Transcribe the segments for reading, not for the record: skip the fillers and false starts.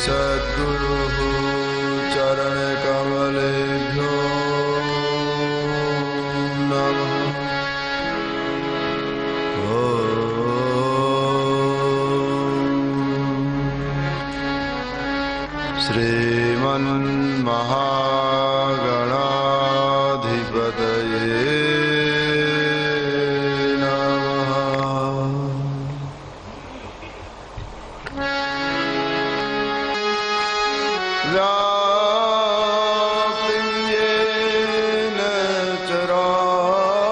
सद्गुरुः चरणकमलेभ्यो नमः। श्रीमन्महागणाधिपतये व्याप्तिं येन चराचरं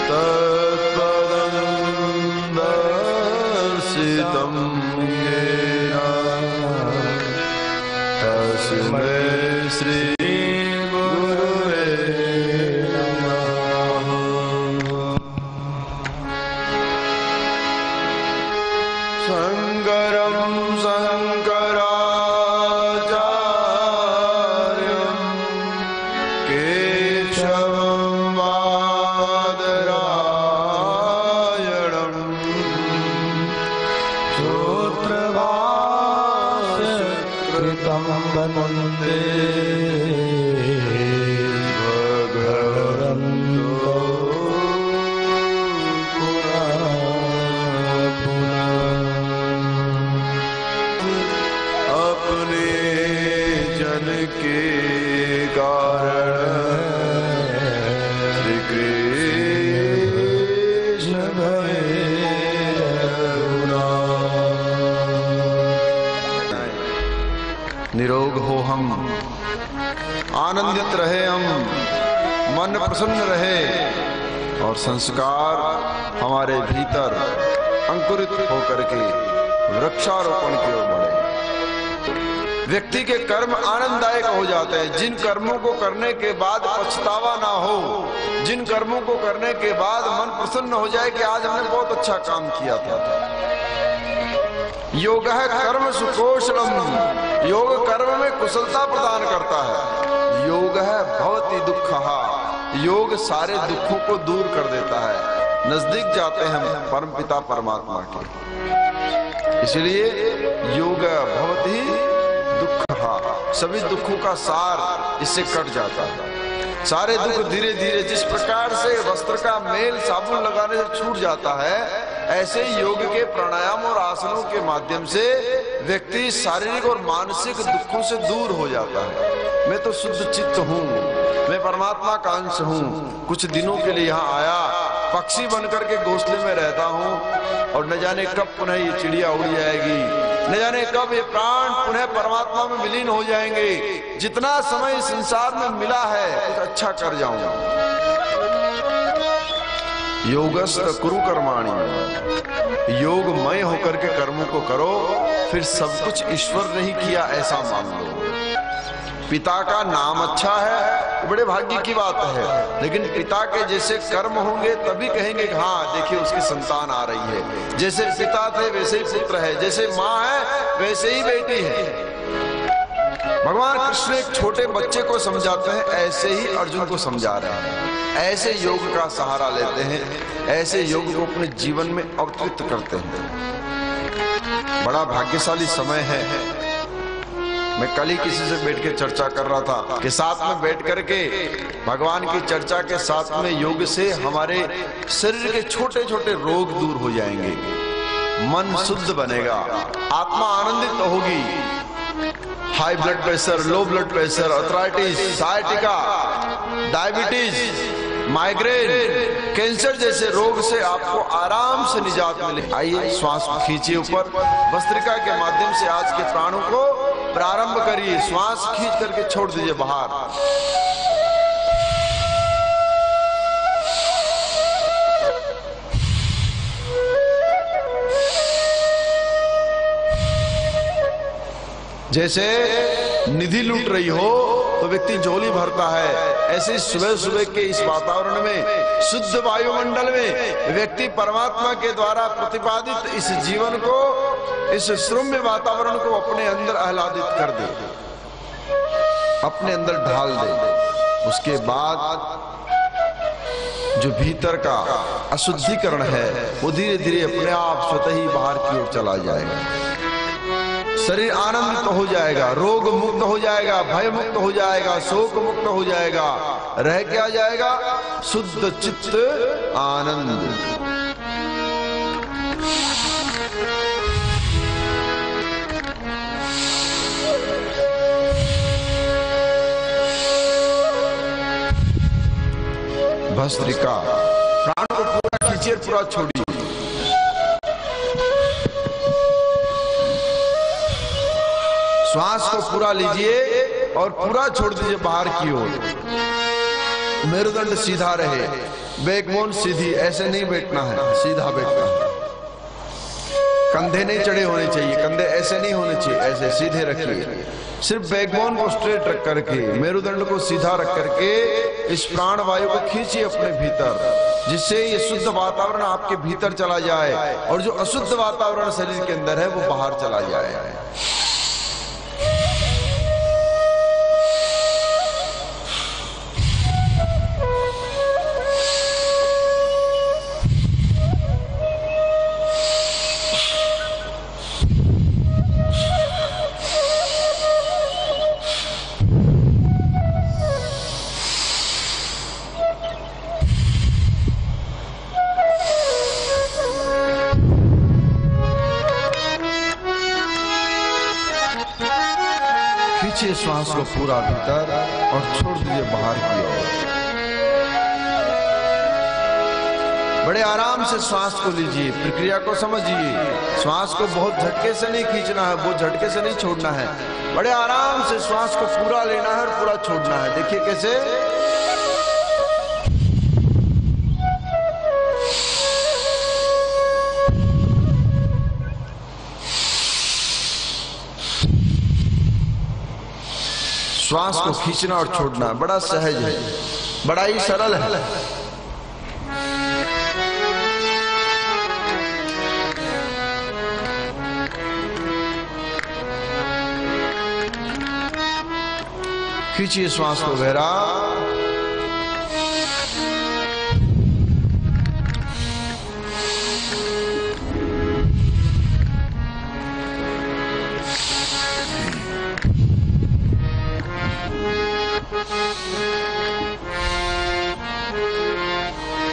तत्पदं दर्शितं येन तस्मै श्री गुरुवे नमः। शंकरं शंकराचार्यं केशवं बादरायणं सूत्रभाष्यकृतं वन्दे भगवन्तो अपने जन के कारण श्री कृष्ण भये निरोग हो हम, आनंदित रहे हम, मन प्रसन्न रहे और संस्कार हमारे भीतर अंकुरित होकर के वृक्षारोपण की ओर बढ़े। व्यक्ति के कर्म आनंददायक हो जाते हैं जिन कर्मों को करने के बाद पछतावा ना हो, जिन कर्मों को करने के बाद मन प्रसन्न हो जाए कि आज हमने बहुत अच्छा काम किया था। योग है कर्म सुकौशलम, योग कर्म में कुशलता प्रदान करता है। योग है भवति दुःखहा, योग सारे दुखों को दूर कर देता है। नजदीक जाते हैं हम परमपिता परमात्मा के। इसलिए योग भवति दुःखहा, सभी दुखों का सार इससे कट जाता है। सारे दुख धीरे धीरे, जिस प्रकार से वस्त्र का मेल साबुन लगाने से छूट जाता है, ऐसे योग के प्राणायाम और आसनों के माध्यम से व्यक्ति शारीरिक और मानसिक दुखों से दूर हो जाता है। मैं तो शुद्ध चित्त हूँ, मैं परमात्मा का अंश हूँ। कुछ दिनों के लिए यहाँ आया, पक्षी बनकर के घोंसले में रहता हूँ और न जाने कब पुनः ये चिड़िया उड़ जाएगी, न जाने कब ये प्राण पुनः परमात्मा में विलीन हो जाएंगे। जितना समय संसार में मिला है कुछ अच्छा कर जाऊंगा। योगस्थ कुरु कर्माणि, योगमय होकर के कर्मों को करो, फिर सब कुछ ईश्वर ने ही किया ऐसा मान लो। पिता का नाम अच्छा है, बड़े भाग्य की बात है, लेकिन पिता के जैसे कर्म होंगे तभी कहेंगे कि हाँ देखिए उसकी संतान आ रही है। जैसे पिता थे वैसे ही पुत्र है, जैसे माँ है वैसे ही बेटी है। भगवान कृष्ण एक छोटे बच्चे को समझाते हैं, ऐसे ही अर्जुन को समझा रहे हैं। ऐसे योग का सहारा लेते हैं, ऐसे योग को अपने जीवन में अवतरित करते हैं। बड़ा भाग्यशाली समय है। मैं कल ही किसी से बैठ के चर्चा कर रहा था कि साथ में बैठ करके भगवान की चर्चा के साथ में योग से हमारे शरीर के छोटे छोटे रोग दूर हो जाएंगे, मन शुद्ध बनेगा, आत्मा आनंदित होगी। High blood pressure, low blood pressure, arthritis, sciatica, diabetes, migraine, cancer जैसे रोग से आपको आराम से निजात मिले। आइए श्वास खींचिए ऊपर, भस्त्रिका के माध्यम से आज के प्राणों को प्रारंभ करिए। श्वास खींच करके छोड़ दीजिए बाहर। जैसे निधि लूट रही हो तो व्यक्ति झोली भरता है, ऐसे सुबह सुबह के इस वातावरण में, शुद्ध वायुमंडल में व्यक्ति परमात्मा के द्वारा प्रतिपादित इस जीवन को, इस श्रम्य वातावरण को अपने अंदर आह्लादित कर दे, अपने अंदर ढाल दे। उसके बाद जो भीतर का अशुद्धिकरण है वो धीरे धीरे अपने आप स्वतः ही बाहर की ओर चला जाएगा। शरीर आनंदित हो जाएगा, रोग मुक्त हो जाएगा, भय मुक्त हो जाएगा, शोक मुक्त हो जाएगा। रह क्या जाएगा? शुद्ध चित्त आनंद। भस्त्रिका, प्राण को पूरा खींचिए, पूरा छोड़िए। श्वास को पूरा लीजिए और पूरा छोड़ दीजिए बाहर की ओर। मेरुदंड सीधा रहे, बैकबोन सीधी, ऐसे नहीं बैठना है, सीधा बैठना है। कंधे नहीं चढ़े होने चाहिए, कंधे ऐसे नहीं होने चाहिए, ऐसे सीधे रखिए। सिर्फ बैकबोन को स्ट्रेट रख करके, मेरुदंड को सीधा रख करके इस प्राण वायु को खींचिए अपने भीतर, जिससे ये शुद्ध वातावरण आपके भीतर चला जाए और जो अशुद्ध वातावरण शरीर के अंदर है वो बाहर चला जाए। खींचिए श्वास को पूरा भीतर और छोड़ दीजिए बाहर की ओर। बड़े आराम से श्वास को लीजिए, प्रक्रिया को समझिए। श्वास को बहुत झटके से नहीं खींचना है, बहुत झटके से नहीं छोड़ना है। बड़े आराम से श्वास को पूरा लेना है और पूरा छोड़ना है। देखिए कैसे। श्वास को खींचना और छोड़ना बड़ा सहज है, बड़ा ही सरल है। खींचिए श्वास को गहरा।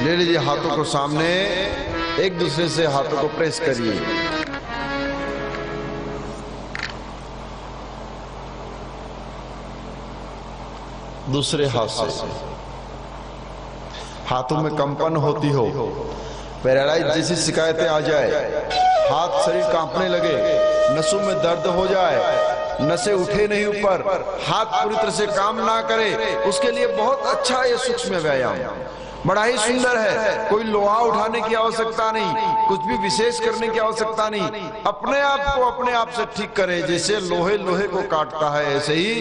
ले लीजिए हाथों को सामने, एक दूसरे से हाथों को प्रेस करिए। दूसरे हाथ से हाथों में कंपन होती हो, पैरालाइज जैसी शिकायतें आ जाए, हाथ शरीर कांपने लगे, नसों में दर्द हो जाए, नसें उठे नहीं ऊपर, हाथ पूरी तरह से काम ना करे, उसके लिए बहुत अच्छा ये सूक्ष्म व्यायाम बड़ा ही सुंदर है। कोई लोहा उठाने की आवश्यकता नहीं, कुछ भी विशेष करने की आवश्यकता नहीं। अपने आप को अपने आप से ठीक करे। जैसे लोहे लोहे को काटता है, ऐसे ही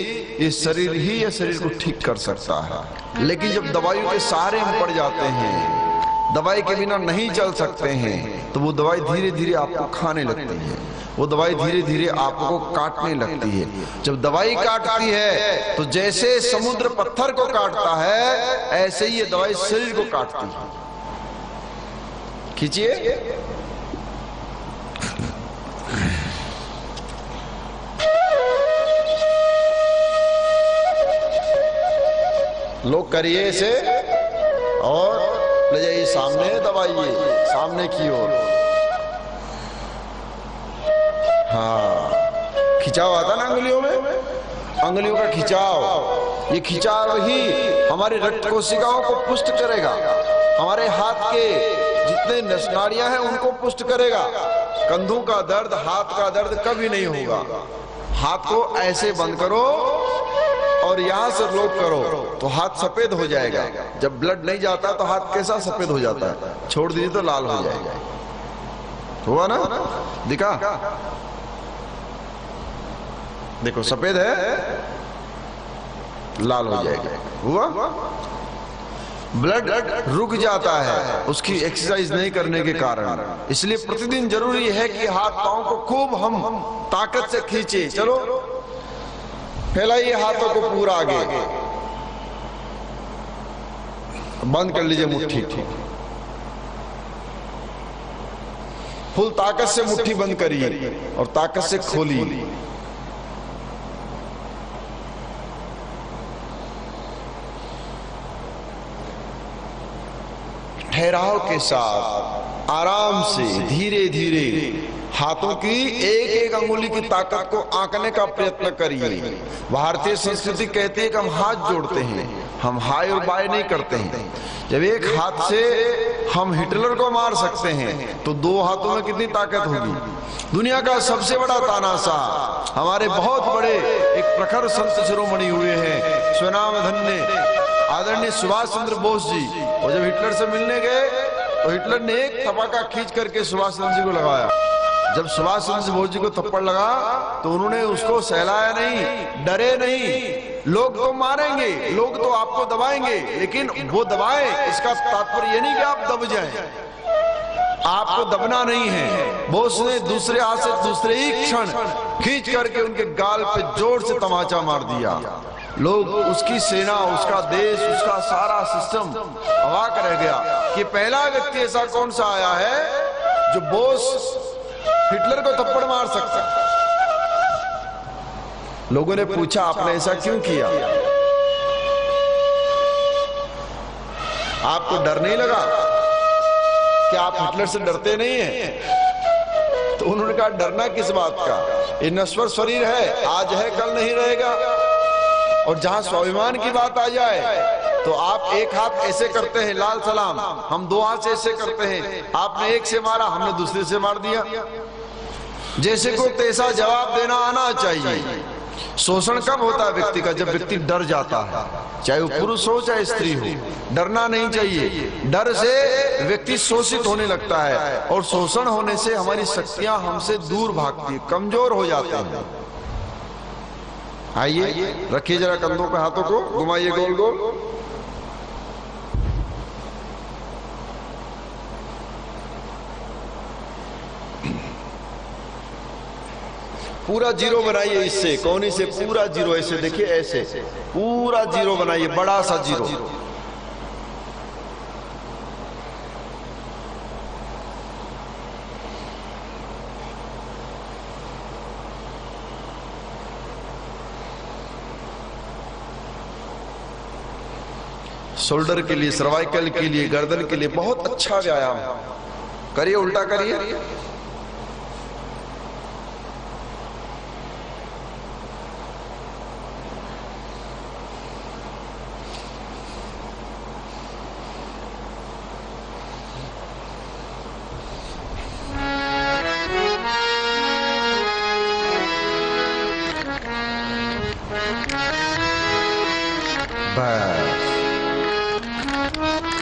ये शरीर ही ये शरीर को ठीक कर सकता है। लेकिन जब दवाइयों के सहारे हम पड़ जाते हैं, दवाई के बिना नहीं चल सकते हैं, तो वो दवाई धीरे धीरे आपको खाने लगती है, वो दवाई धीरे धीरे आपको काटने लगती है। जब दवाई काटती है तो जैसे समुद्र पत्थर को काटता है, ऐसे ही ये दवाई शरीर को काटती है। खींचिए। लोग करिए इसे और ले जाइए सामने, दबाइए सामने की ओर। हाँ, खिंचाव आता ना अंगुलियों में, अंगुलियों का खिंचाव, ये खिंचाव ही हमारी रक्त कोशिकाओं को पुष्ट करेगा, हमारे हाथ के जितने नसनाड़ियां हैं उनको पुष्ट करेगा। कंधों का दर्द, हाथ का दर्द कभी नहीं होगा। हाथ को ऐसे बंद करो और यहां से लॉक करो तो हाथ सफेद हो जाएगा। जब ब्लड नहीं जाता तो हाथ कैसा सफेद हो जाता है, छोड़ दीजिए तो लाल हो जाएगा। हुआ ना, दिखा, देखो सफेद है, लाल हो जाएगा। हुआ, ब्लड रुक जाता है उसकी एक्सरसाइज नहीं करने के कारण। इसलिए प्रतिदिन जरूरी है कि हाथ पांव को खूब हम ताकत से खींचे। चलो फैलाइए हाथों को पूरा आगे, बंद कर लीजिए मुट्ठी, फुल ताकत से मुट्ठी बंद करिए और ताकत से खोलिए। ठहराव के साथ आराम से धीरे धीरे हाथों की एक एक अंगुली की ताकत को आंकने का प्रयत्न करिए। भारतीय संस्कृति कहती है कि हम हाथ जोड़ते हैं, हम हाय और बाय नहीं करते हैं। जब एक हाथ से हम हिटलर को मार सकते हैं तो दो हाथों में कितनी ताकत होगी। दुनिया का सबसे बड़ा तानाशाह हमारे बहुत बड़े एक प्रखर संत शिरोमणि हुए हैं, स्वनाम धन्य आदरणीय सुभाष चंद्र बोस जी। और जब हिटलर से मिलने गए तो हिटलर ने एक थप्पड़ खींच करके सुभाष चंद्र जी को लगाया। जब सुभाष चंद्र बोस जी को थप्पड़ लगा तो उन्होंने उसको सहलाया नहीं, डरे नहीं। लोग तो मारेंगे, लोग तो आपको दबाएंगे, लेकिन वो दबाए इसका तात्पर्य ये नहीं कि आप दब जाएं। आपको दबना नहीं है। बोस ने दूसरे हाथ से दूसरे ही क्षण खींच करके उनके गाल पे जोर से तमाचा मार दिया। लोग, उसकी सेना, उसका देश, उसका सारा सिस्टम अवाक रह गया कि पहला व्यक्ति ऐसा कौन सा आया है जो बोस हिटलर को थप्पड़ मार सकता। लोगों ने पूछा आपने ऐसा क्यों किया? आपको डर नहीं लगा? क्या आप हिटलर से डरते नहीं हैं? तो उन्होंने कहा डरना किस बात का, ये नश्वर शरीर है, आज है कल नहीं रहेगा। और जहां स्वाभिमान की बात आ जाए तो आप एक हाथ ऐसे करते हैं लाल सलाम, हम दो हाथ से ऐसे करते हैं। आपने एक से मारा, हमने दूसरे से मार दिया। जैसे को तैसा जवाब देना आना चाहिए। शोषण कब होता है व्यक्ति का? जब व्यक्ति डर जाता है, चाहे वो पुरुष हो चाहे स्त्री हो। डरना नहीं चाहिए। डर से व्यक्ति शोषित होने लगता है और शोषण होने से हमारी शक्तियां हमसे दूर भागती है, कमजोर हो जाते हैं। आइए, रखिए जरा कंधों पे हाथों को, घुमाइए गोल गोल। पूरा जीरो बनाइए इससे, कोहनी से पूरा जीरो, ऐसे देखिए, ऐसे पूरा जीरो बनाइए, बड़ा सा जीरो। शोल्डर के लिए, सर्वाइकल के लिए, गर्दन के लिए बहुत अच्छा व्यायाम। करिए, उल्टा करिए।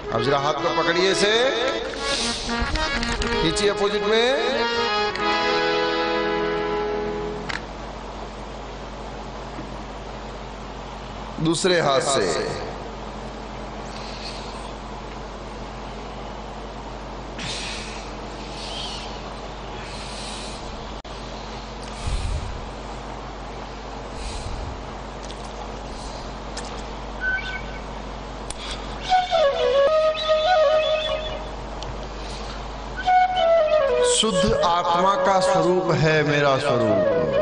अब जरा हाथ को पकड़िए से, खींचिए अपोजिट में। दूसरे हाथ से शुद्ध आत्मा का स्वरूप है मेरा स्वरूप।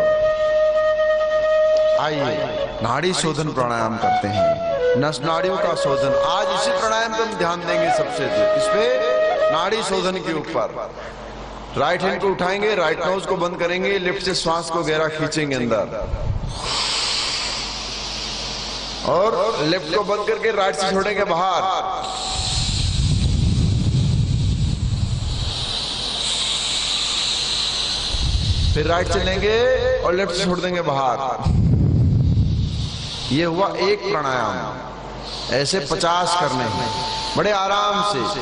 आइए नाड़ी शोधन प्राणायाम करते हैं, नस नाड़ियों का शोधन। आज इसी प्राणायाम पर हम ध्यान देंगे सबसे इस पे, नाड़ी शोधन के ऊपर। राइट हैंड को उठाएंगे, राइट नोज को बंद करेंगे, लेफ्ट से श्वास को गहरा खींचेंगे अंदर, और लेफ्ट को बंद करके राइट से छोड़ेंगे बाहर। फिर राइट से लेंगे और लेफ्ट से छोड़ देंगे बाहर। ये हुआ एक प्राणायाम। ऐसे 50 करने हैं, बड़े आराम से।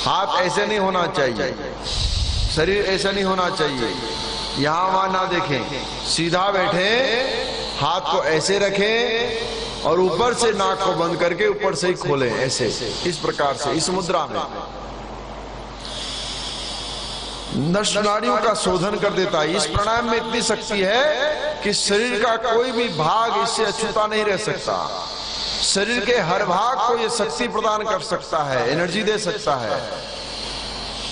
हाथ ऐसे नहीं होना चाहिए, शरीर ऐसा नहीं होना चाहिए, यहां वहां ना देखें, सीधा बैठे, हाथ को ऐसे रखें और ऊपर से नाक को बंद करके ऊपर से ही खोलें, ऐसे, इस प्रकार से, इस मुद्रा में। नस नाड़ियों का शोधन कर देता है। इस प्राणायाम में इतनी शक्ति है कि शरीर का कोई भी भाग इससे अछूता नहीं रह सकता। शरीर के हर भाग को ये शक्ति प्रदान कर सकता है, एनर्जी दे सकता है,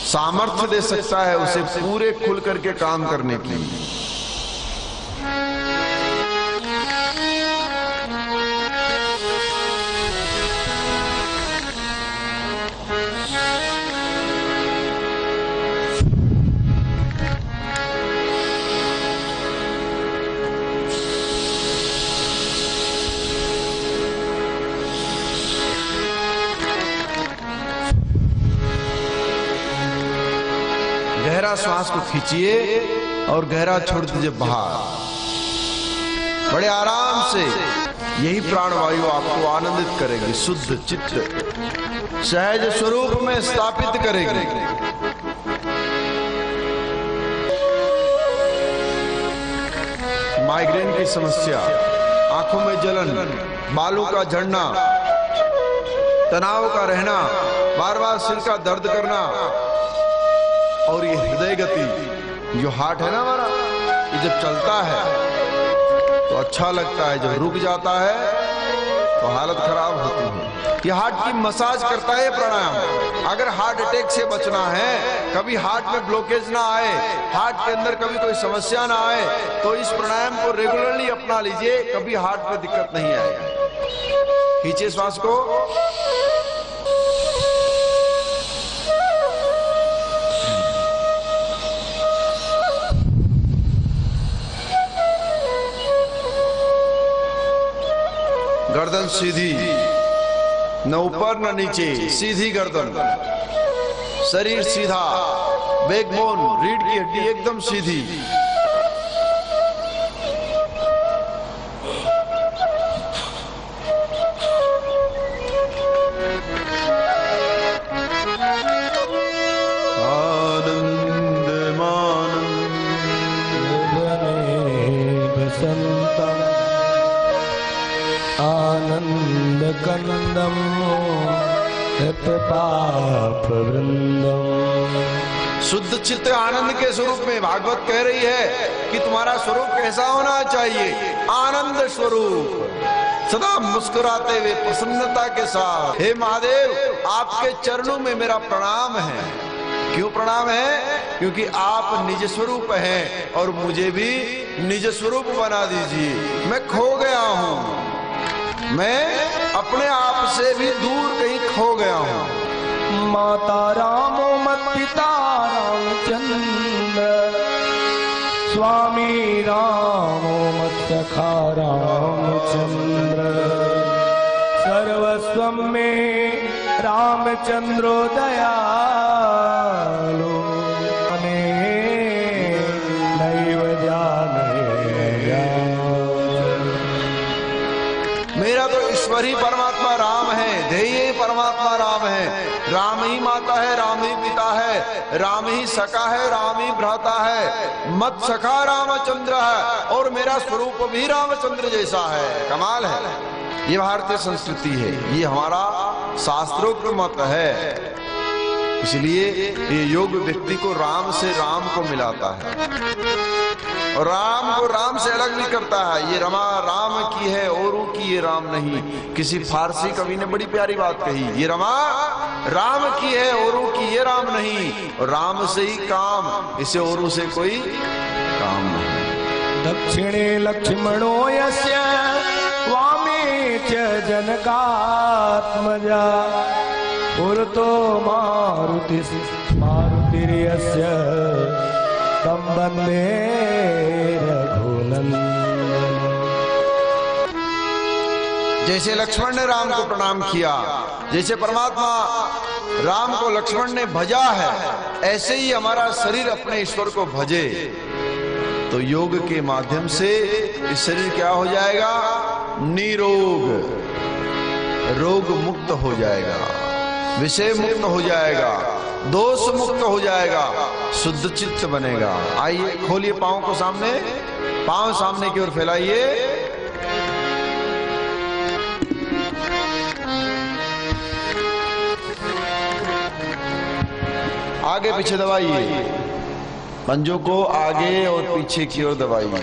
सामर्थ्य दे सकता है उसे पूरे खुल करके काम करने की। गहरा श्वास को खींचिए और गहरा छोड़ दीजिए बाहर। बड़े आराम से यही प्राणवायु आपको आनंदित करेगी, शुद्ध चित्त सहज स्वरूप में स्थापित करेगी। माइग्रेन की समस्या, आंखों में जलन, बालों का झड़ना, तनाव का रहना, बार बार सिर का दर्द करना, और ये हृदय गति, जो हार्ट है ना हमारा, ये जब चलता है तो अच्छा लगता है, जब रुक जाता है तो हालत खराब होती है। ये हार्ट की मसाज करता है प्राणायाम। अगर हार्ट अटैक से बचना है, कभी हार्ट में ब्लॉकेज ना आए, हार्ट के अंदर कभी कोई समस्या ना आए, तो इस प्राणायाम को रेगुलरली अपना लीजिए, कभी हार्ट में दिक्कत नहीं आएगी। खींचिए श्वास को, गर्दन सीधी, न ऊपर न नीचे, सीधी गर्दन, शरीर सीधा, बैकबोन, रीढ़ की हड्डी एकदम सीधी। आनंद कंदम पाप वृंदम। शुद्ध चित्त आनंद के स्वरूप में भागवत कह रही है कि तुम्हारा स्वरूप कैसा होना चाहिए, आनंद स्वरूप, सदा मुस्कुराते हुए प्रसन्नता के साथ। हे महादेव, आपके चरणों में मेरा प्रणाम है। क्यों प्रणाम है? क्योंकि आप निज स्वरूप हैं और मुझे भी निज स्वरूप बना दीजिए। मैं खो गया हूँ, मैं अपने आप से भी दूर कहीं खो गया हूँ। माता रामो मत पिता रामचंद्र, स्वामी रामो मत सखा रामचंद्र, सर्वस्वं में रामचंद्रो दयालु, नैव जाने। मेरा तो ईश्वर ही परमात्मा राम है, ध्येय परमात्मा राम है। राम ही माता है, राम ही पिता है, राम ही सखा है, राम ही भ्राता है। मत सखा रामचंद्र है और मेरा स्वरूप भी रामचंद्र जैसा है। कमाल है, ये भारतीय संस्कृति है, ये हमारा शास्त्रोक्त मत है। इसलिए ये योग व्यक्ति को राम से राम को मिलाता है और राम को राम से अलग भी करता है। ये रमा राम की है, औरों की ये राम नहीं। किसी फारसी कवि ने बड़ी प्यारी बात कही, ये रमा राम की है, औरों की ये राम नहीं। और राम से ही काम, इसे औरों से कोई काम नहीं। दक्षिणे लक्ष्मणो यस्य वामे च जनकात्मजा, पुरतो मारुतिर्यस्य तं वन्दे रघुनन्दनम्। जैसे लक्ष्मण ने राम को प्रणाम किया, जैसे परमात्मा राम को लक्ष्मण ने भजा है, ऐसे ही हमारा शरीर अपने ईश्वर को भजे तो योग के माध्यम से इस शरीर क्या हो जाएगा? निरोग, रोग मुक्त हो जाएगा, विषय मुक्त हो जाएगा, दोष मुक्त हो जाएगा, शुद्ध चित्त बनेगा। आइए खोलिए पांव को सामने, पांव सामने की ओर फैलाइए। आगे पीछे दबाइए, पंजों को आगे और पीछे की ओर दबाइए।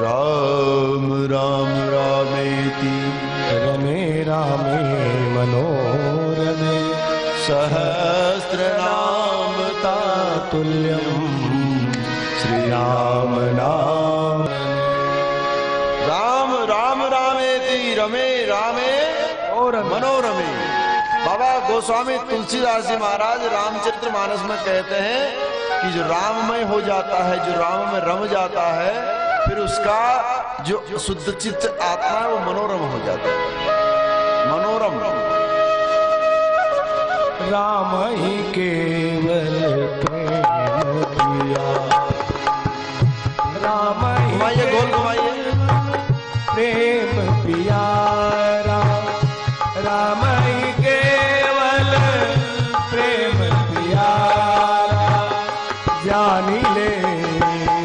राम राम रामेति रमे रामे मनोरमे सहस्रनाम तुल्यं श्री राम नाम। राम राम रामेति रमे रामे और मनोरमे। बाबा गोस्वामी तुलसीदास जी महाराज रामचरितमानस में कहते हैं कि जो राममय हो जाता है, जो राम में रम जाता है, फिर उसका जो शुद्ध चित्त आत्मा है वो मनोरम हो जाता है। मनोरम राम ही केवल प्रेम किया, राम ही घुमाइए, गोल घुमाइए। प्रेम प्यारा, राम ही केवल प्रेम प्यारा, जानी ले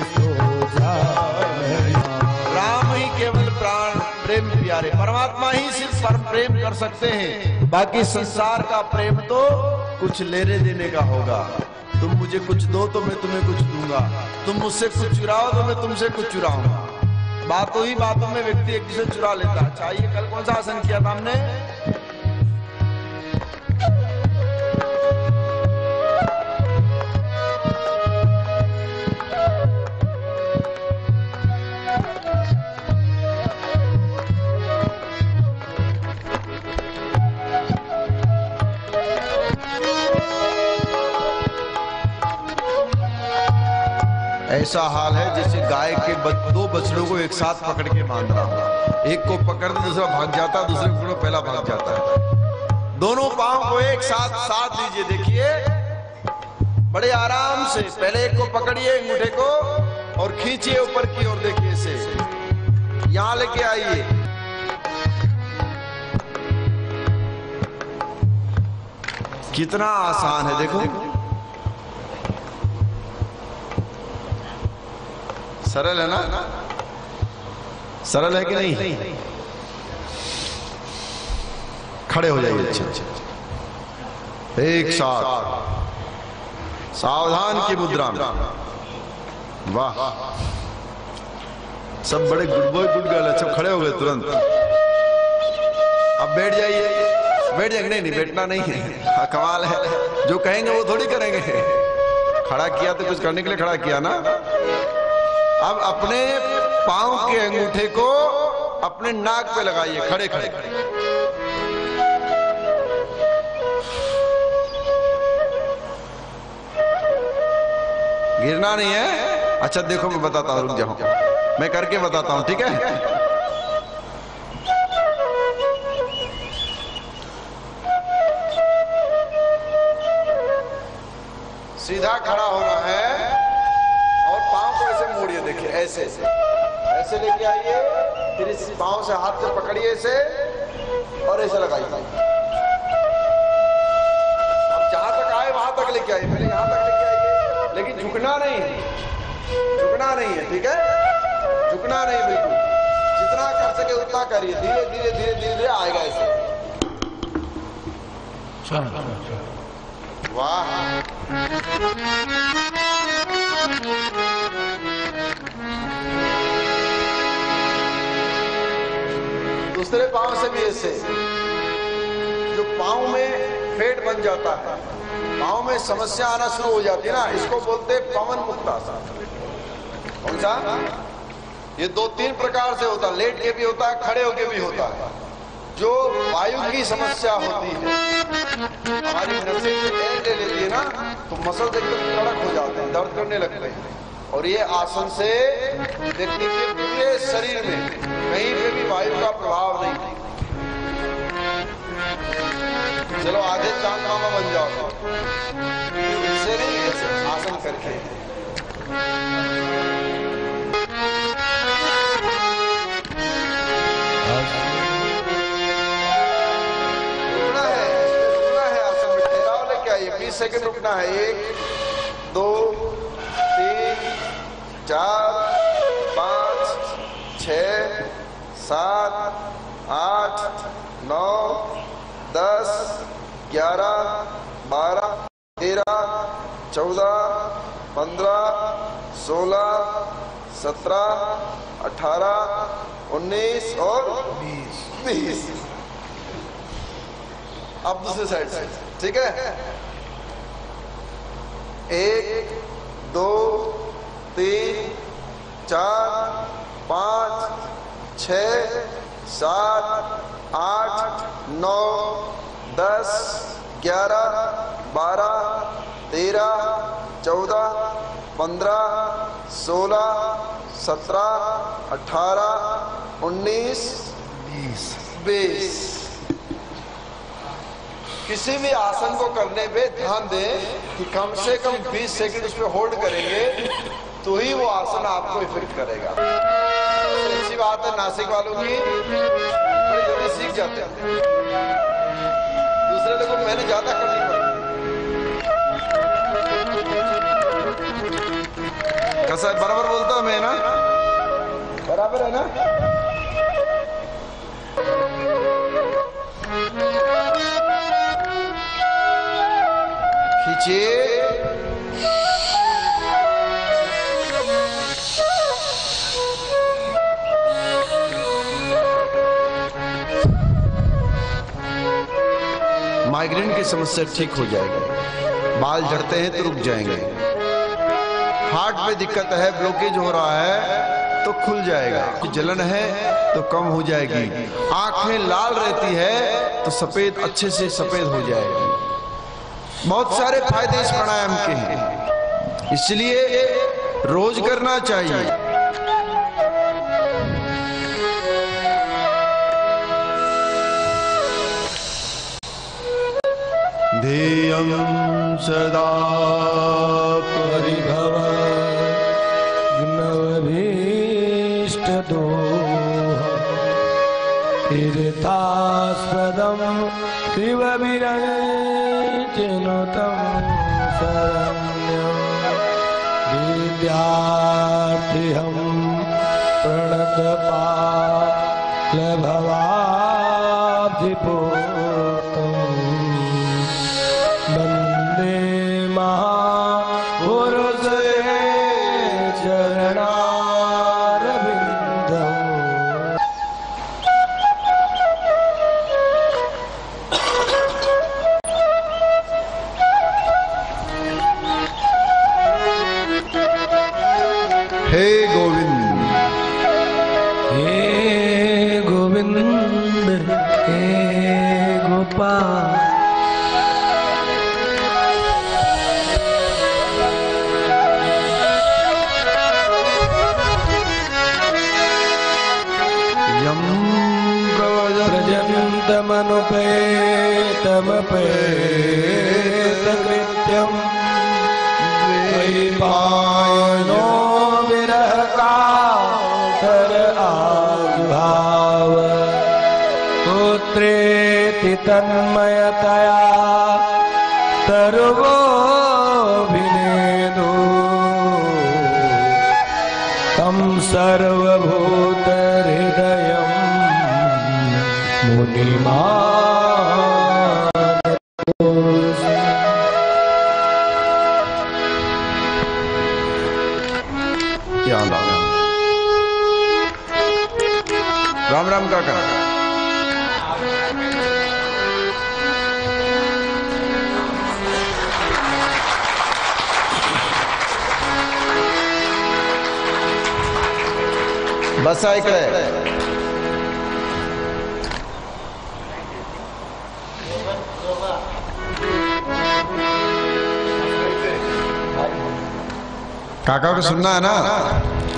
सो जाने। राम ही केवल प्राण प्रेम प्यारे। परमात्मा ही सिर्फ परम प्रेम कर सकते हैं, बाकी संसार का प्रेम तो कुछ लेने देने का होगा। तुम मुझे कुछ दो तो मैं तुम्हें कुछ दूंगा, तुम मुझसे कुछ चुराओ तो मैं तुमसे कुछ चुराऊंगा। बातों ही बातों में व्यक्ति एक दूसरे चुरा लेता है। चाहिए कल कौन सा आसन किया था हमने? ऐसा हाल है जैसे गाय के दो बछड़ों को एक साथ पकड़ के बांध रहा हूं। एक को पकड़ दे दूसरा भाग जाता है, दूसरे को पहला भाग जाता है। दोनों पांव को एक साथ साथ लीजिए, देखिए बड़े आराम से। पहले एक को पकड़िए अंगूठे को और खींचिए ऊपर की ओर, देखिए इसे यहां लेके आइए। कितना आसान है देखो, सरल है ना? सरल है कि नहीं? खड़े हो जाइए अच्छे अच्छे, एक साथ सावधान की मुद्रा में। वाह, सब बड़े गुड बॉय गुड गर्ल, सब खड़े हो गए तुरंत। अब बैठ जाइए, बैठ जाएंगे? नहीं बैठना नहीं है। हाँ, कमाल है, जो कहेंगे वो थोड़ी करेंगे। खड़ा किया तो कुछ करने के लिए खड़ा किया ना। अब अपने पांव के अंगूठे को अपने नाक पे लगाइए, खड़े खड़े। गिरना नहीं है। अच्छा देखो मैं बताता हूं, रुक जाओ, मैं करके बताता हूं, ठीक है? सीधा खड़ा होना है और पांव को ऐसे मोड़िए, देखिए ऐसे ऐसे ऐसे लेके आइए, फिर इस पांव से हाथ से पकड़िए इसे और ऐसे लगाइए। अब जहां तक आए वहां तक लेके आइए, पहले यहां तक लेके आइए, लेकिन झुकना नहीं है, झुकना नहीं है, ठीक है? झुकना नहीं बिल्कुल। जितना कर सके उतना करिए, धीरे धीरे धीरे धीरे धीरे आएगा ऐसे। वाह, दूसरे पांव से भी ऐसे। जो पांव में फेट बन जाता है, पांव में समस्या आना शुरू हो जाती है ना, इसको बोलते हैं पवन मुक्तासन। कौन सा? ये 2-3 प्रकार से होता है, लेट के भी होता है, खड़े होके भी होता है। जो वायु की समस्या होती है, हमारी नसें ले लेती है ना, तो मसल एकदम कड़क हो जाते हैं, दर्द करने लगते हैं। और ये आसन से व्यक्ति के पूरे शरीर में कहीं पे भी वायु का प्रभाव नहीं। चलो आधे चांद मामा बन जाओ, इससे नहीं, ऐसे आसन करके। ये 20 सेकंड रुकना है। 1 2 3 4 5 6 7 8 9 10 11 12 13 14 15 16 17 18, 19 और 20। अब दूसरे साइड से, ठीक है। 1, 2, 3, 4, 5, 6, 7, 8, 9, 10, 11, 12, 13, 14, 15, 16, 17, 18, 19, 20। किसी भी आसन को करने पे ध्यान दें कि कम से कम 20 सेकंड उस पर होल्ड करेंगे तो ही वो आसन आपको इफेक्ट करेगा। अच्छी बात है, नासिक वालों की बड़ी जल्दी सीख जाते हैं, दूसरे लोगों को मेहनत ज्यादा करनी पड़ती। कैसा है, बराबर बोलता हूं मैं ना, बराबर है ना। खींचिए, माइग्रेन की समस्या ठीक हो जाएगी। बाल झड़ते हैं तो रुक जाएंगे। हार्ट में दिक्कत है, ब्लॉकेज हो रहा है तो खुल जाएगा। जलन है तो कम हो जाएगी। आंखें लाल रहती है तो सफेद अच्छे से सफेद हो जाएगी। बहुत सारे फायदे इस प्राणायाम के हैं, इसलिए रोज करना चाहिए। ध्येयं सदा परिभव तीर्थास्पदं शिवविरञ्चिनुतं शरण्यं विद्यार्थिहं प्रणतपालभवाब्धिपूतं वन्दे महापुरुषे चरणारविन्दम्। हे गोविंद, हे गोविंद, हे गोपाल। यं व्रजन्तमनुपेतमपेतकृत्यं द्वैपायनो विरह कातर आजुभाव पुत्रेति तन्मयतया सर्वोऽभिनेदु तं सर्वभूतहृदयं मुनिमानतोऽस्मि। राम राम काका। बस इकडे काका को सुनना है ना।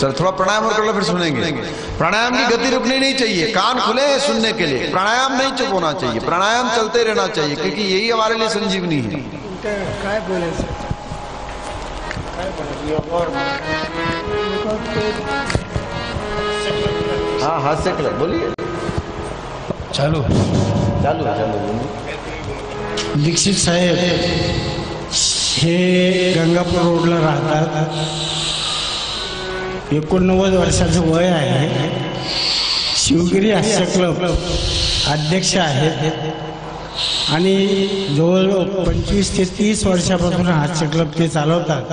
चल थोड़ा प्राणायाम और कर लो, फिर सुनेंगे। प्राणायाम की गति रुकनी नहीं चाहिए, कान खुले हैं सुनने के लिए। प्राणायाम नहीं चुप होना चाहिए, प्राणायाम चलते रहना चाहिए, क्योंकि यही हमारे लिए संजीवनी है। हाँ हाथ से करो, बोलिए। चलो चालू चालू। दीक्षित साहेब हे गंगापूर रोडला राहतात. 89 वर्षाचं वय आहे. शिवगिरी हास्य क्लब अध्यक्ष आहेत आणि जवळ 25 ते 30 वर्षापासून हास्य क्लब ते चालवतात.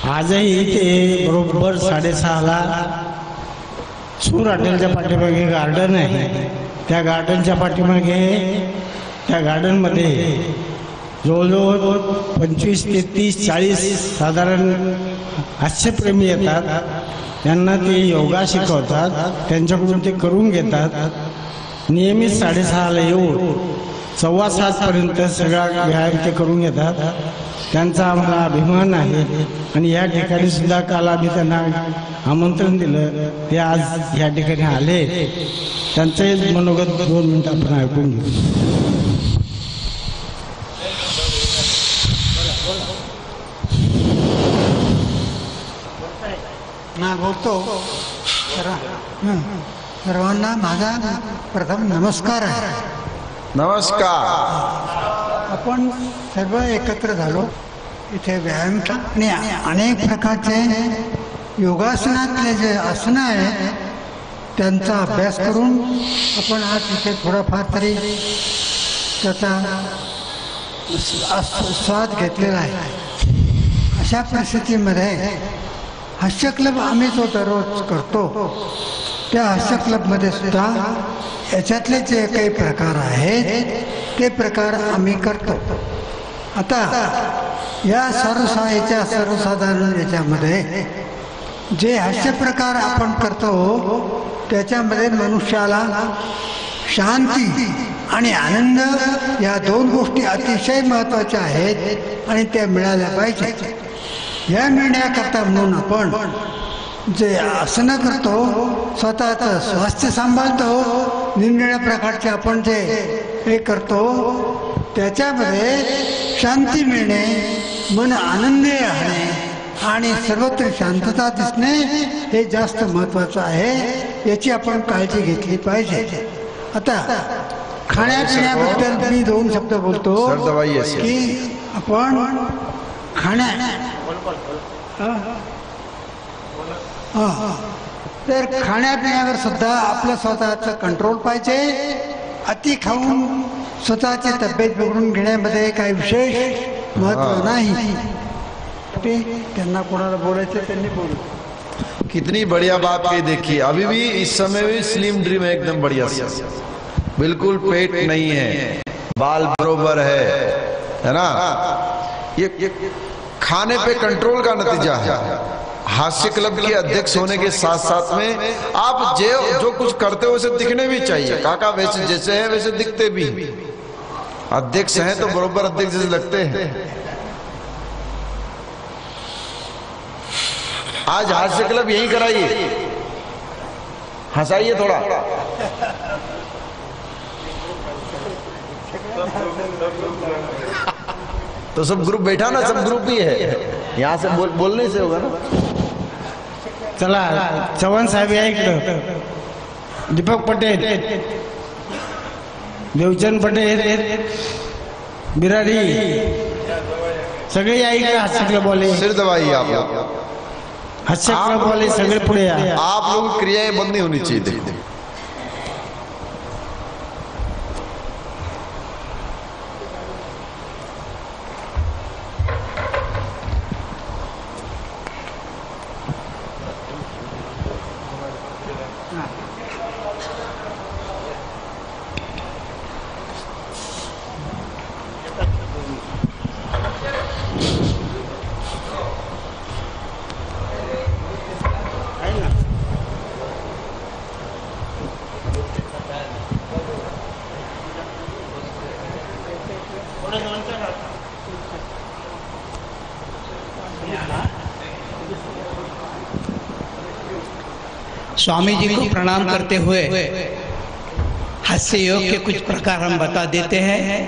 आजही ते बरोबर 6:30ला सूर हॉटेलच्या पाठीमागे गार्डन आहे. त्या गार्डनच्या पाठीमागे त्या गार्डनमध्ये जवळजवळ 25 ते 30-40 साधारण हास्यप्रेमी येतात. त्यांना ते योगा शिकवतात, त्यांच्याकडून ते करून घेतात. नियमित 6:30ला येऊन 6:15पर्यंत सगळा व्यायाम ते करून घेतात. त्यांचा आम्हाला अभिमान आहे. आणि या ठिकाणी सुद्धा काल आम्ही त्यांना आमंत्रण दिलं, ते आज या ठिकाणी आले. त्यांचे मनोगत 2 मिनिटं आपण ऐकून घेऊ. बोलतो. सर्वांना माझा प्रथम नमस्कार आहे. नमस्कार. आपण सर्व एकत्र झालो इथे व्यायाम आणि अनेक प्रकारचे योगासनातले जे आसनं आहेत त्यांचा अभ्यास करून आपण आज इथे थोडाफार तरी त्याचा स्वाद घेतलेला आहे. अशा परिस्थितीमध्ये हास्य क्लब आम्ही जो दररोज करतो त्या हास्य क्लबमध्ये सुद्धा याच्यातले जे काही प्रकार आहेत ते प्रकार आम्ही करतो. आता या सर्वसाधारण याच्यामध्ये जे हास्य प्रकार आपण करतो त्याच्यामध्ये मनुष्याला शांती आणि आनंद या 2 गोष्टी अतिशय महत्त्वाच्या आहेत आणि त्या मिळाल्या पाहिजे. या मिळण्याकरता म्हणून आपण जे आसनं करतो, स्वतःचं स्वास्थ्य सांभाळतो, निरनिराळ्या प्रकारचे आपण जे हे करतो त्याच्यामध्ये शांती मिळणे, मन आनंदी राहणे आणि सर्वत्र शांतता दिसणे हे जास्त महत्त्वाचं आहे. याची आपण काळजी घेतली पाहिजे. आता खाण्यापिण्याबद्दल मी 2 शब्द बोलतो की आपण तर खाण्यापिण्यावर सुद्धा आपलं स्वतःचं कंट्रोल पाहिजे. अति खाऊन स्वतःची तब्येत बिघडून घेण्यामध्ये काही विशेष महत्व नाही. ते त्यांना कोणाला बोलायचं त्यांनी बोलू. कितनी बढ़िया बात कही. देखिए अभी भी इस समय भी स्लिम ड्रीम है, एकदम बढ़िया से, बिल्कुल पेट नहीं है, बाल बरोबर है ना. ये खाने पे कंट्रोल का नतीजा है. हास्य क्लब के अध्यक्ष होने के साथ साथ में आप जो कुछ करते हो उसे दिखने भी चाहिए. काका वैसे जैसे हैं वैसे दिखते भी. अध्यक्ष हैं तो बरोबर अध्यक्ष जैसे लगते हैं. आज हास्य क्लब यही कराइए, हंसाइए थोड़ा. तो सब ग्रुप बैठा ना, सब ग्रुप ही है. यहाँ से बोलने से होगा ना. चला, चव्हाण साहेब या इकडं. दीपक पटेल, देवचंद पटेल, बिरारी, सगळे या इकडे. हास्य क्लब वाले सिर दबाइए आप लोग. हास्य क्लब वाले सगळे पुढे या. आप लोगों की क्रियाएं बंद नहीं होनी चाहिए. स्वामी जी को प्रणाम करते हुए हास्य योग के कुछ प्रकार हम बता देते हैं.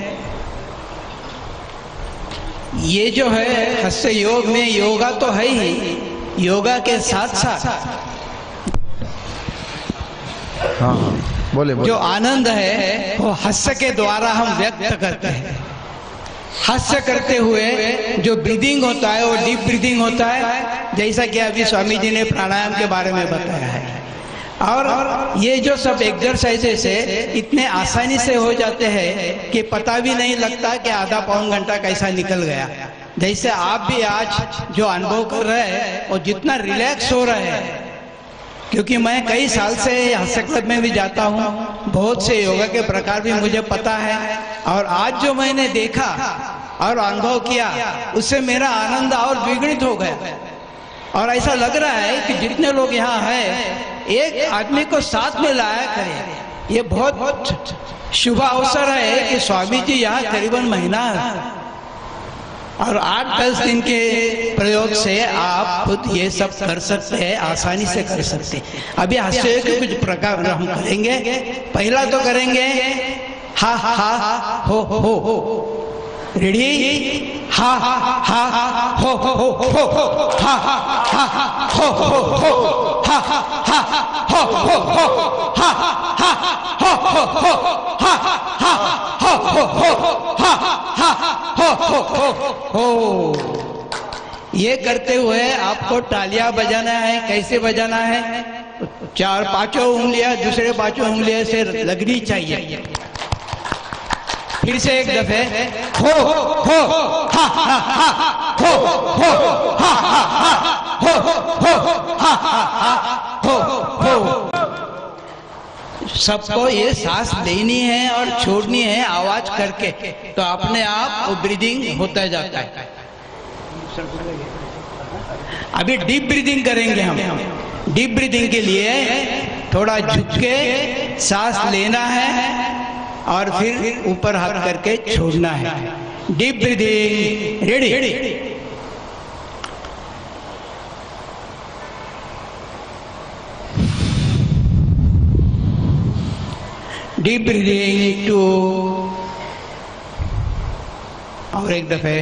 ये जो है हास्य योग में योगा तो है ही, योगा के साथ साथ बोले जो आनंद है वो हास्य के द्वारा हम व्यक्त करते हैं. हास्य करते हुए जो ब्रीदिंग होता है वो डीप ब्रीदिंग होता है, जैसा कि अभी स्वामी जी ने प्राणायाम के बारे में बताया है. और ये जो सब एक्सरसाइजेस है इतने आसानी से हो जाते हैं कि पता भी नहीं लगता कि आधा पौन घंटा कैसा निकल गया. जैसे आप भी आज जो अनुभव कर रहे हैं और जितना रिलैक्स हो रहे हैं, क्योंकि मैं कई साल से हास्य क्लब में भी जाता हूँ, बहुत से योगा के प्रकार भी मुझे पता है, और आज जो मैंने देखा और अनुभव किया उससे मेरा आनंद और द्विगुणित हो गया। और ऐसा लग रहा है कि जितने लोग यहाँ हैं एक आदमी को साथ में लाया करें। ये बहुत शुभ अवसर है कि स्वामी जी यहाँ करीबन महीना और 8-10 दिन के प्रयोग से आप खुद ये सब कर सकते हैं, आसानी से कर सकते हैं। अभी हास्य के कुछ प्रकार हम करेंगे। पहला तो करेंगे हा हा हा हो। रेडी? हा हा हा हो हा हा हा हो हा हा हा हो हा हा हो। ये करते हुए आपको तालियां बजाना है। कैसे बजाना है? 4-5 उंगलियां दूसरे 5 उंगलियों से लगनी चाहिए। फिर से एक दफे हो हा हा हा हो हा हा हो। सबको ये सांस लेनी है और छोड़नी है आवाज करके, तो अपने आप वो ब्रीदिंग होता जाता है। अभी डीप ब्रीदिंग करेंगे हम। डीप ब्रीदिंग के लिए थोड़ा झुक के सांस लेना है और फिर ऊपर हाथ करके छोड़ना है। Deep breathing. Ready? Deep breathing 2 और एक दफे।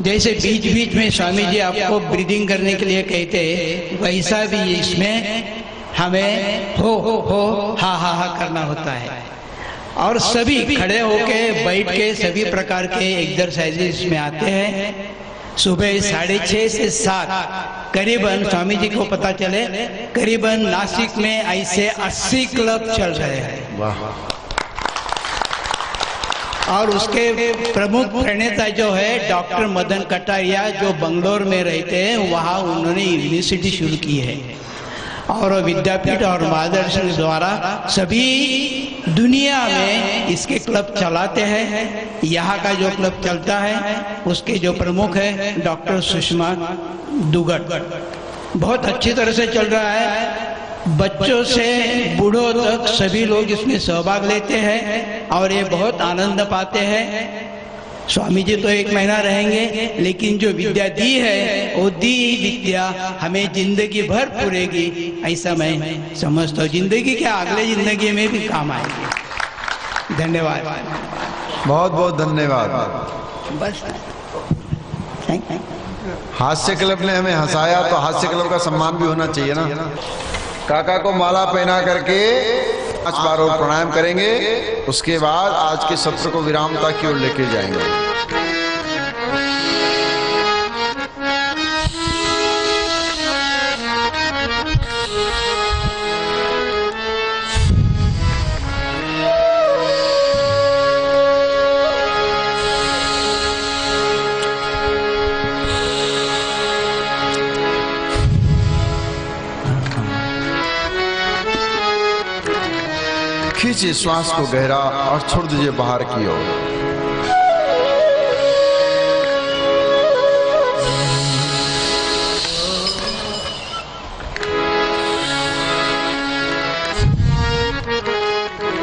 जैसे बीच बीच में स्वामी जी आपको ब्रीदिंग करने के लिए कहते हैं, वैसा भी इसमें हमें हो हा करना होता है। और सभी खड़े होके बैठ के सभी प्रकार के एक्सरसाइजेस में आते हैं। सुबह 6:30 से 7 करीबन स्वामी जी को पता चले करीबन नासिक में ऐसे 80 क्लब चल रहे हैं। वाह। और उसके प्रमुख प्रणेता जो है डॉक्टर मदन कटारिया, जो बंगलोर में रहते हैं, वहाँ उन्होंने यूनिवर्सिटी शुरू की है और विद्यापीठ और मार्गदर्शन द्वारा सभी दुनिया में इसके क्लब चलाते हैं। यहाँ का जो क्लब चलता है उसके जो प्रमुख है डॉक्टर सुषमा दुगट, बहुत अच्छी तरह से चल रहा है। बच्चों से बूढ़ों तक सभी लोग इसमें सहभाग लेते हैं और ये बहुत आनंद पाते हैं। स्वामी जी तो 1 महीना रहेंगे, लेकिन जो विद्या दी है वो दी विद्या हमें जिंदगी भर पूरेगी, ऐसा मैं समझता हूँ। जिंदगी क्या, अगले जिंदगी में भी काम आएगी। धन्यवाद। बहुत बहुत धन्यवाद। बस थैंक यू। हास्य क्लब ने हमें हंसाया तो हास्य क्लब का सम्मान भी होना चाहिए ना। काका को माला पहना करके 5 बार और प्राणायाम करेंगे, उसके बाद आज के सत्र को विरामता की ओर लेके जाएंगे। खींचिए श्वास को गहरा और छोड़ दीजिए बाहर की ओर।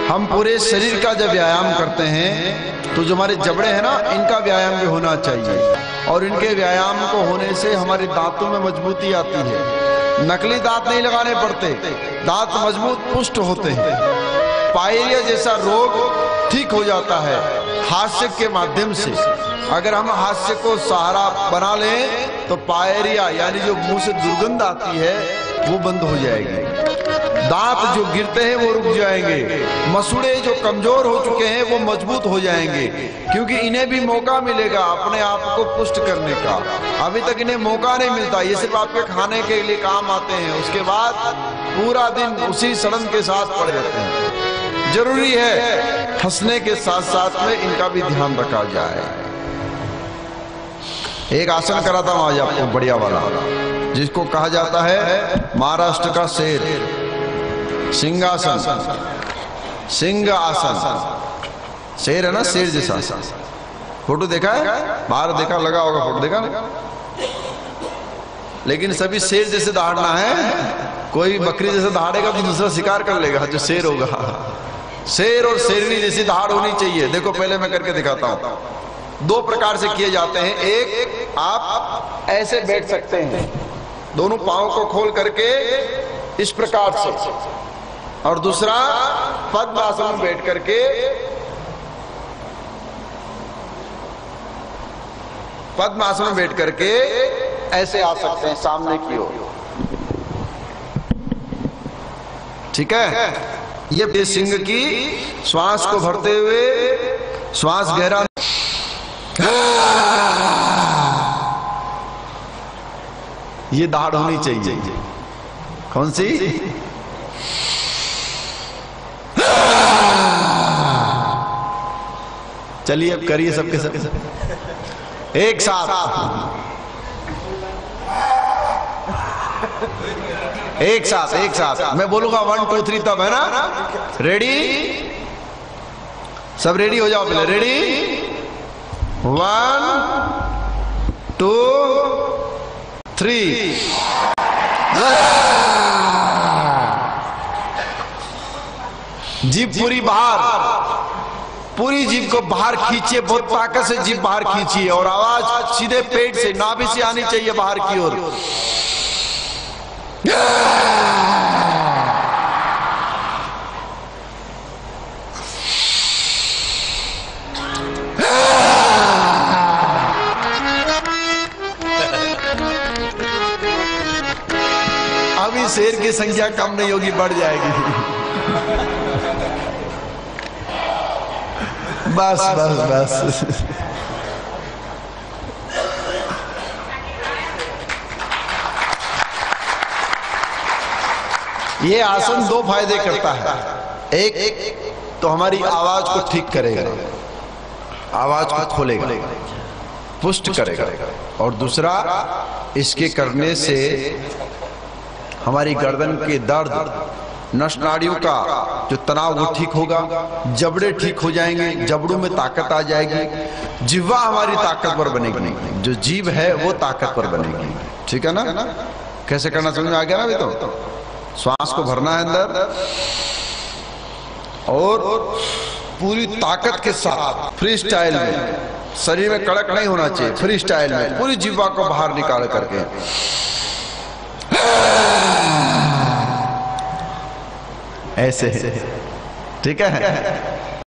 हम पूरे शरीर का जब व्यायाम करते हैं तो जो हमारे जबड़े हैं ना, इनका व्यायाम भी होना चाहिए, और इनके व्यायाम को होने से हमारे दांतों में मजबूती आती है। नकली दांत नहीं लगाने पड़ते, दांत मजबूत पुष्ट होते हैं। पायरिया जैसा रोग ठीक हो जाता है हास्य के माध्यम से। अगर हम हास्य को सहारा बना लें तो पायरिया यानी जो मुंह से दुर्गंध आती है वो बंद हो जाएगी। दांत जो गिरते हैं वो रुक जाएंगे, मसूड़े जो कमजोर हो चुके हैं वो मजबूत हो जाएंगे, क्योंकि इन्हें भी मौका मिलेगा अपने आप को पुष्ट करने का। अभी तक इन्हें मौका नहीं मिलता, ये सिर्फ आपके खाने के लिए काम आते हैं, उसके बाद पूरा दिन उसी सड़न के साथ पड़े रहते हैं। जरूरी है हंसने के साथ साथ में इनका भी ध्यान रखा जाए। एक आसन कराता हूं आज आपको बढ़िया वाला, जिसको कहा जाता है महाराष्ट्र का शेर, सिंहासन, सिंह आसन। शेर है ना, शेर जैसा। फोटो देखा है, बाहर देखा, लगा होगा फोटो, देखा ना? लेकिन सभी शेर जैसे दहाड़ना है, कोई बकरी जैसे दहाड़ेगा तो दूसरा शिकार कर लेगा जो शेर होगा। शेर और शेरनी जैसी दहाड़ होनी चाहिए। देखो पहले मैं करके दिखाता हूं। दो प्रकार से किए जाते हैं। एक, आप ऐसे बैठ सकते हैं, दोनों पांव को खोल करके इस प्रकार से, और दूसरा पद्मासन में बैठ करके, पद्मासन में बैठ करके ऐसे आ सकते हैं सामने की ओर। ठीक है? ये सिंह की श्वास को भरते हुए, श्वास गहरा, ये दाढ़ होनी चाहिए। कौन सी? चलिए अब करिए सबके सब एक साथ, एक साथ, एक साथ। मैं बोलूंगा 1 2 3 तब, है ना? रेडी? सब रेडी हो जाओ पहले। रेडी? 1 2 3। जीभ पूरी बाहर, पूरी जीभ को बाहर खींचिए, बहुत ताकत से जीभ बाहर खींचिए, और आवाज सीधे पेट से, नाभि से आनी चाहिए बाहर की ओर। अभी शेर की संख्या कम नहीं होगी, बढ़ जाएगी। बस बस बस। ये आसन दो फायदे करता है। एक तो हमारी आवाज को ठीक करेगा, आवाज को खोलेगा, पुष्ट करेगा, और दूसरा इसके करने से हमारी गर्दन के दर्द, नस नाड़ियों का जो तनाव वो ठीक होगा, जबड़े ठीक हो जाएंगे, जबड़ों में ताकत आ जाएगी, जिह्वा हमारी ताकतवर बनेगी, जो जीभ है वो ताकतवर बनेगी। ठीक है ना? कैसे करना समझ में आ गया ना? अभी तो श्वास को भरना है अंदर, और पूरी ताकत के साथ फ्री स्टाइल में, शरीर में कड़क नहीं होना चाहिए, फ्री स्टाइल में पूरी जिह्वा को बाहर निकाल करके ऐसे। ठीक है?